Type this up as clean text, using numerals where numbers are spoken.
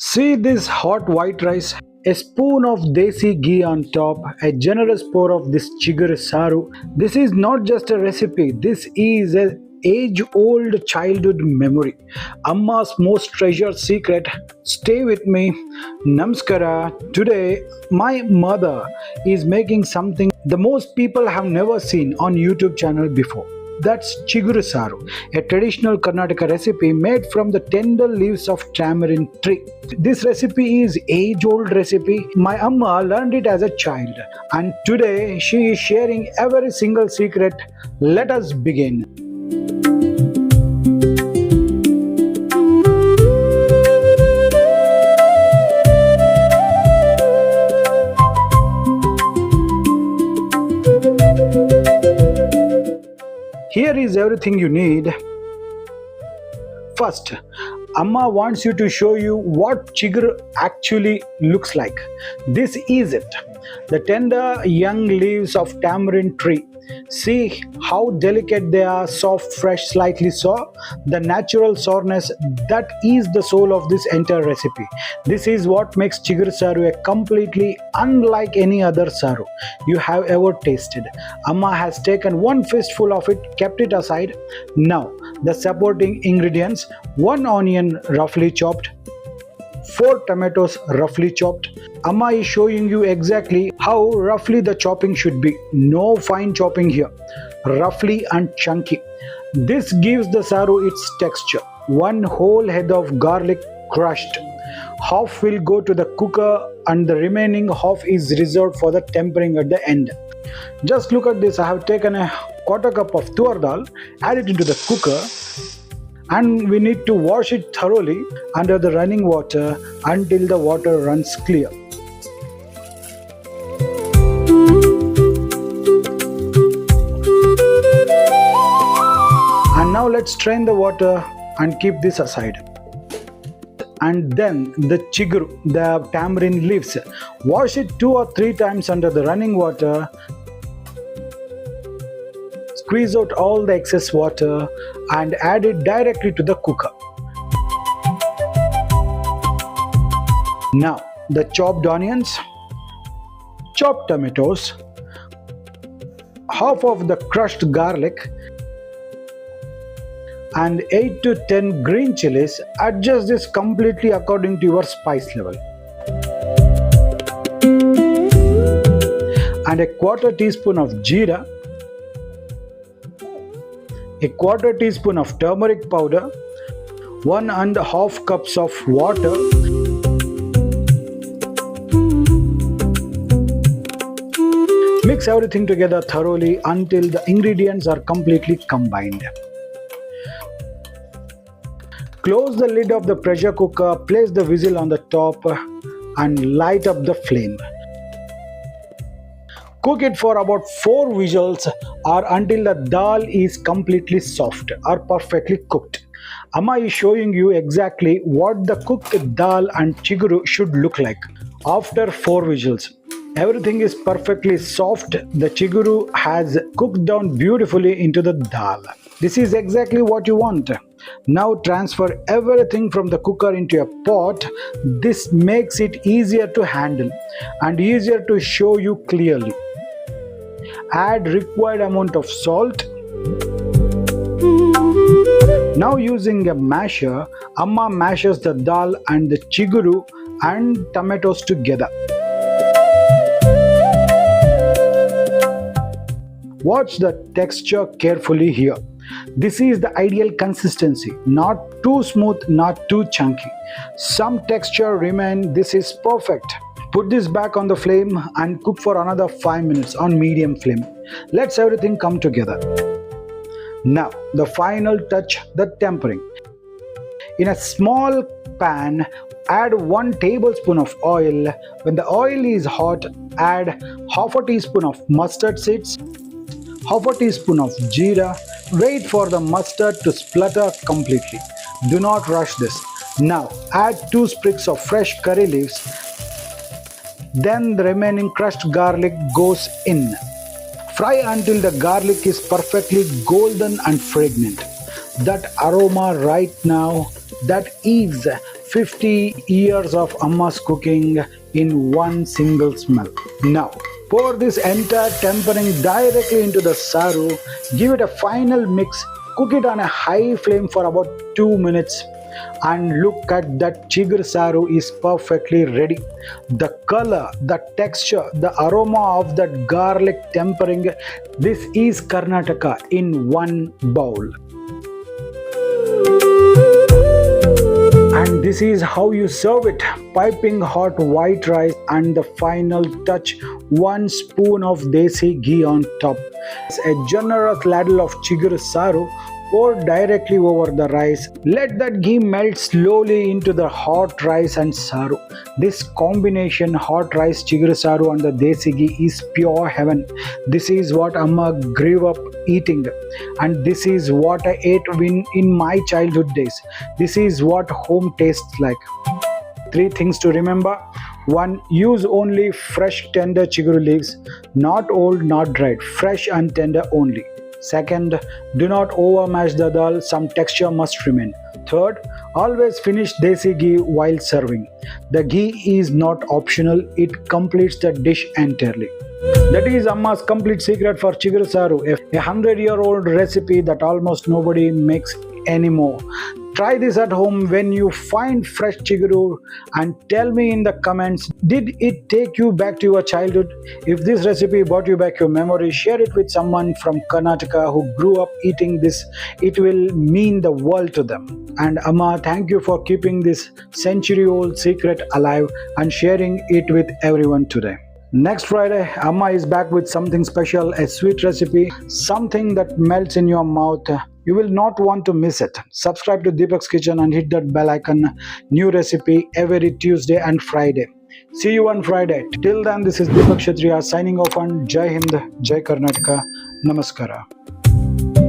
See this hot white rice, a spoon of desi ghee on top, a generous pour of this Chiguru Saaru. This is not just a recipe, this is a age-old childhood memory. Amma's most treasured secret. Stay with me. Namaskara. Today, my mother is making something the most people have never seen on YouTube channel before. That's Chiguru Saaru, a traditional Karnataka recipe made from the tender leaves of tamarind tree. This recipe is age-old recipe. My Amma learned it as a child, and today she is sharing every single secret. Let us begin. Here is everything you need. First, Amma wants you to show you what chiguru actually looks like. This is it. The tender young leaves of tamarind tree. See how delicate they are, soft, fresh, slightly sour. The natural sourness, that is the soul of this entire recipe. This is what makes Chiguru Saaru a completely unlike any other Saaru you have ever tasted. Amma has taken one fistful of it, kept it aside. Now, the supporting ingredients: 1 onion roughly chopped, 4 tomatoes roughly chopped. Amma is showing you exactly how roughly the chopping should be. No fine chopping here. Roughly and chunky. This gives the Saaru its texture. 1 whole head of garlic crushed. Half will go to the cooker and the remaining half is reserved for the tempering at the end. Just look at this. I have taken a quarter cup of Toor dal, add it into the cooker, and we need to wash it thoroughly under the running water until the water runs clear. And now let's strain the water and keep this aside. And then the chiguru, the tamarind leaves, wash it 2 or 3 times under the running water. Squeeze out all the excess water and add it directly to the cooker. Now, the chopped onions, chopped tomatoes, half of the crushed garlic, and 8 to 10 green chillies. Adjust this completely according to your spice level. And a quarter teaspoon of jeera, a quarter teaspoon of turmeric powder, 1.5 cups of water, mix everything together thoroughly until the ingredients are completely combined. Close the lid of the pressure cooker, place the whistle on the top and light up the flame. Cook it for about 4 whistles or until the dal is completely soft or perfectly cooked. Amma is showing you exactly what the cooked dal and chiguru should look like after 4 whistles. Everything is perfectly soft. The chiguru has cooked down beautifully into the dal. This is exactly what you want. Now transfer everything from the cooker into a pot. This makes it easier to handle and easier to show you clearly. Add required amount of salt. Now using a masher, Amma mashes the dal and the chiguru and tomatoes together. Watch the texture carefully here. This is the ideal consistency, not too smooth, not too chunky. Some texture remain. This is perfect. Put this back on the flame and cook for another 5 minutes on medium flame. Let everything come together. Now, the final touch, the tempering. In a small pan, add 1 tablespoon of oil. When the oil is hot, add half a teaspoon of mustard seeds, half a teaspoon of jeera. Wait for the mustard to splutter completely. Do not rush this. Now add 2 sprigs of fresh curry leaves. Then the remaining crushed garlic goes in. Fry until the garlic is perfectly golden and fragrant. That aroma right now, that is 50 years of Amma's cooking in one single smell. Now, pour this entire tempering directly into the saru, give it a final mix, cook it on a high flame for about 2 minutes, and look at that Chiguru Saaru is perfectly ready. The color, the texture, the aroma of that garlic tempering, this is Karnataka in one bowl. And this is how you serve it: piping hot white rice, and the final touch, 1 spoon of desi ghee on top. A generous ladle of Chiguru Saaru, pour directly over the rice. Let that ghee melt slowly into the hot rice and saru. This combination, hot rice, Chiguru Saaru and the desi ghee, is pure heaven. This is what Amma grew up eating, and this is what I ate in my childhood days. This is what home tastes like. 3 things to remember. 1. Use only fresh tender chiguru leaves, not old, not dried, fresh and tender only. 2nd, do not overmash the dal, some texture must remain. 3rd, always finish desi ghee while serving. The ghee is not optional, it completes the dish entirely. That is Amma's complete secret for Chiguru Saaru, a 100-year-old recipe that almost nobody makes anymore. Try this at home when you find fresh chiguru and tell me in the comments, did it take you back to your childhood? If this recipe brought you back your memory, share it with someone from Karnataka who grew up eating this. It will mean the world to them. And Amma, thank you for keeping this century-old secret alive and sharing it with everyone today. Next Friday, Amma is back with something special, a sweet recipe, something that melts in your mouth. You will not want to miss it. Subscribe to Deepaks Kitchen and hit that bell icon. New recipe every Tuesday and Friday. See you on Friday. Till then, this is Deepak Kshatriya signing off on Jai Hind, Jai Karnataka. Namaskara.